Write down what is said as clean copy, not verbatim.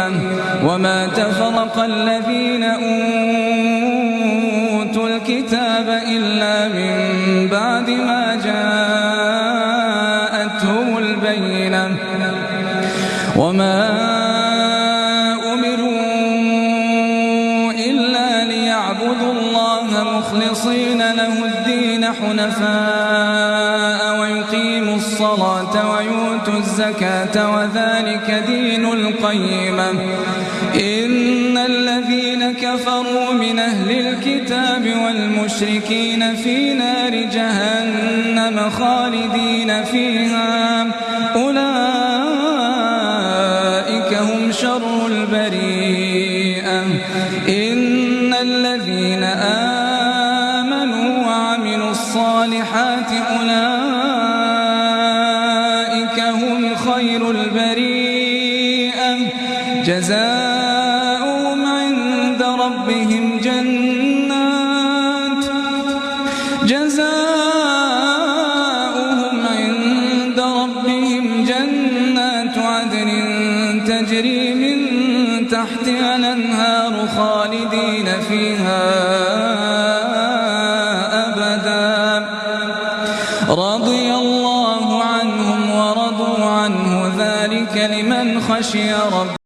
قيمة وما تفرق الذين أوتوا الكتاب إلا من بعد ما جاءتهم البينة وما أمروا إلا ليعبدوا الله مخلصين له الدين حنفاء ويقيموا الصلاة ويؤتوا الزكاة وذلك دين القيمة إن الذين كفروا من أهل الكتاب والمشركين في نار جهنم خالدين فيها أولئك هم شر البريئة إن الذين آمنوا وعملوا الصالحات أولئك هم خير البريئة جزاؤهم عند ربهم جنات عدن تجري من تحتها الأنهار خالدين فيها أبدا رضي الله عنهم ورضوا عنه ذلك لمن خشي ربه.